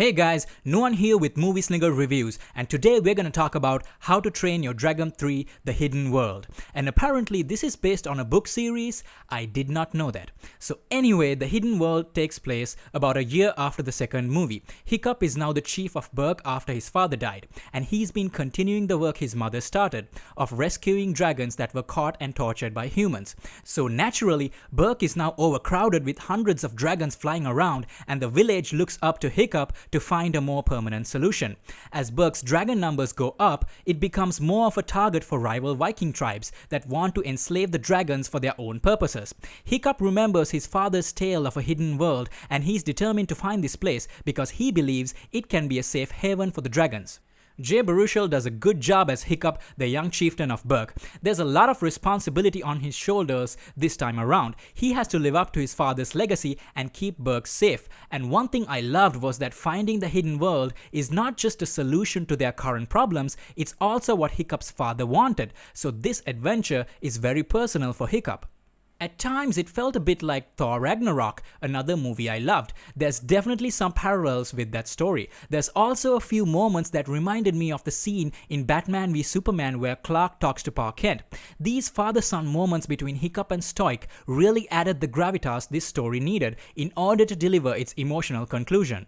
Hey guys, Nuan here with Movie Slinger Reviews, and today we're going to talk about How to Train Your Dragon 3 The Hidden World. And apparently this is based on a book series. I did not know that. So anyway, The Hidden World takes place about a year after the second movie. Hiccup is now the chief of Berk after his father died, and he's been continuing the work his mother started of rescuing dragons that were caught and tortured by humans. So naturally, Berk is now overcrowded with hundreds of dragons flying around, and the village looks up to Hiccup to find a more permanent solution. As Berk's dragon numbers go up, it becomes more of a target for rival Viking tribes that want to enslave the dragons for their own purposes. Hiccup remembers his father's tale of a hidden world, and he's determined to find this place because he believes it can be a safe haven for the dragons. Jay Baruchel does a good job as Hiccup, the young chieftain of Berk. There's a lot of responsibility on his shoulders this time around. He has to live up to his father's legacy and keep Berk safe. And one thing I loved was that finding the hidden world is not just a solution to their current problems, it's also what Hiccup's father wanted. So this adventure is very personal for Hiccup. At times, it felt a bit like Thor Ragnarok, another movie I loved. There's definitely some parallels with that story. There's also a few moments that reminded me of the scene in Batman v Superman where Clark talks to Pa Kent. These father-son moments between Hiccup and Stoic really added the gravitas this story needed in order to deliver its emotional conclusion.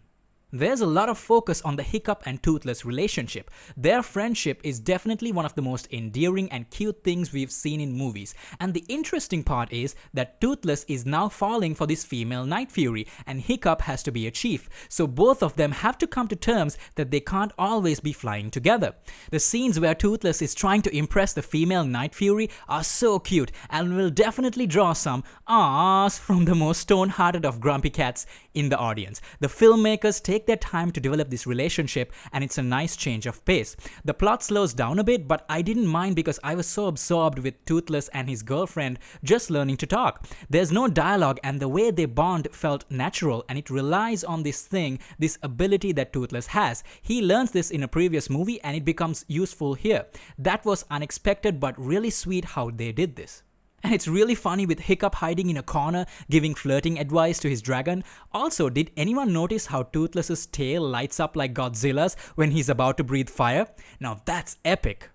There's a lot of focus on the Hiccup and Toothless relationship. Their friendship is definitely one of the most endearing and cute things we've seen in movies. And the interesting part is that Toothless is now falling for this female Night Fury, and Hiccup has to be a chief. So both of them have to come to terms that they can't always be flying together. The scenes where Toothless is trying to impress the female Night Fury are so cute and will definitely draw some ahs from the most stone-hearted of grumpy cats in the audience. The filmmakers take their time to develop this relationship, and it's a nice change of pace. The plot slows down a bit, but I didn't mind because I was so absorbed with Toothless and his girlfriend just learning to talk. There's no dialogue, and the way they bond felt natural, and it relies on this ability that Toothless has. He learns this in a previous movie and it becomes useful here. That was unexpected but really sweet how they did this. And it's really funny with Hiccup hiding in a corner giving flirting advice to his dragon. Also, did anyone notice how Toothless's tail lights up like Godzilla's when he's about to breathe fire? Now that's epic.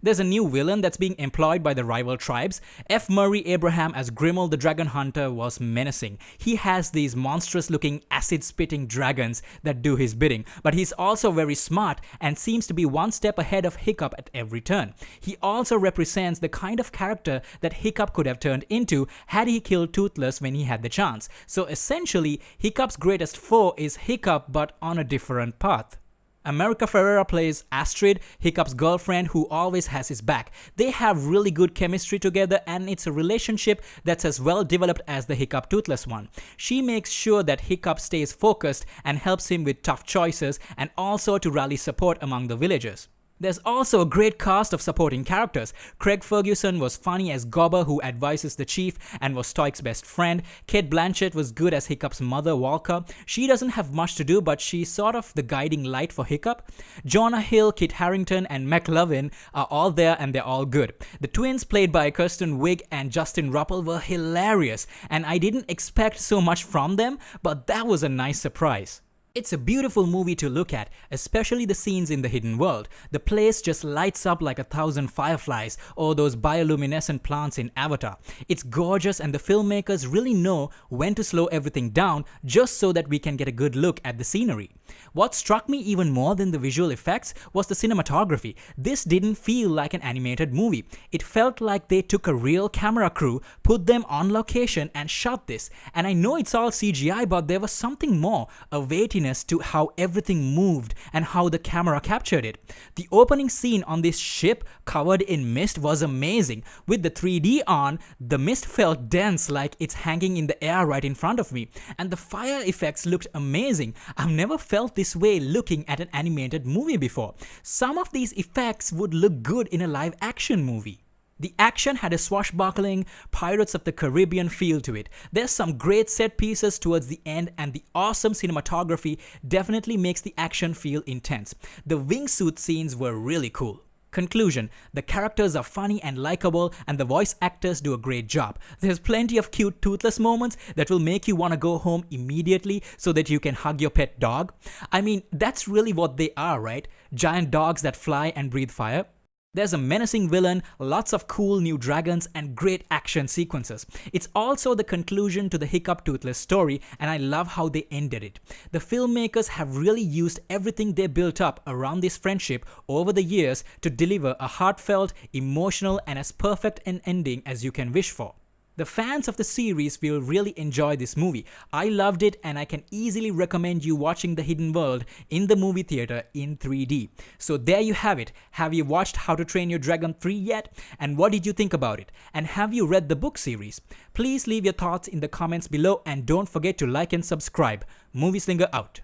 There's a new villain that's being employed by the rival tribes. F. Murray Abraham as Grimmel the Dragon Hunter was menacing. He has these monstrous looking acid-spitting dragons that do his bidding, but he's also very smart and seems to be one step ahead of Hiccup at every turn. He also represents the kind of character that Hiccup could have turned into had he killed Toothless when he had the chance. So essentially, Hiccup's greatest foe is Hiccup but on a different path. America Ferrera plays Astrid, Hiccup's girlfriend who always has his back. They have really good chemistry together, and it's a relationship that's as well developed as the Hiccup Toothless one. She makes sure that Hiccup stays focused and helps him with tough choices, and also to rally support among the villagers. There's also a great cast of supporting characters. Craig Ferguson was funny as Gobber, who advises the chief and was Stoic's best friend. Cate Blanchett was good as Hiccup's mother, Walker. She doesn't have much to do, but she's sort of the guiding light for Hiccup. Jonah Hill, Kit Harington, and McLovin are all there, and they're all good. The twins, played by Kirsten Wiig and Justin Ruppel, were hilarious, and I didn't expect so much from them, but that was a nice surprise. It's a beautiful movie to look at, especially the scenes in the hidden world. The place just lights up like 1,000 fireflies or those bioluminescent plants in Avatar. It's gorgeous, and the filmmakers really know when to slow everything down just so that we can get a good look at the scenery. What struck me even more than the visual effects was the cinematography. This didn't feel like an animated movie. It felt like they took a real camera crew, put them on location and shot this. And I know it's all CGI, but there was something more, a weightiness to how everything moved and how the camera captured it. The opening scene on this ship covered in mist was amazing. With the 3D on, the mist felt dense, like it's hanging in the air right in front of me. And the fire effects looked amazing. I've never felt this way looking at an animated movie before. Some of these effects would look good in a live action movie. The action had a swashbuckling Pirates of the Caribbean feel to it. There's some great set pieces towards the end, and the awesome cinematography definitely makes the action feel intense. The wingsuit scenes were really cool. Conclusion: the characters are funny and likable, and the voice actors do a great job. There's plenty of cute Toothless moments that will make you want to go home immediately so that you can hug your pet dog. I mean, that's really what they are, right? Giant dogs that fly and breathe fire. There's a menacing villain, lots of cool new dragons, and great action sequences. It's also the conclusion to the Hiccup Toothless story, and I love how they ended it. The filmmakers have really used everything they built up around this friendship over the years to deliver a heartfelt, emotional, and as perfect an ending as you can wish for. The fans of the series will really enjoy this movie. I loved it, and I can easily recommend you watching The Hidden World in the movie theater in 3D. So there you have it. Have you watched How to Train Your Dragon 3 yet? And what did you think about it? And have you read the book series? Please leave your thoughts in the comments below, and don't forget to like and subscribe. Movie Slinger out.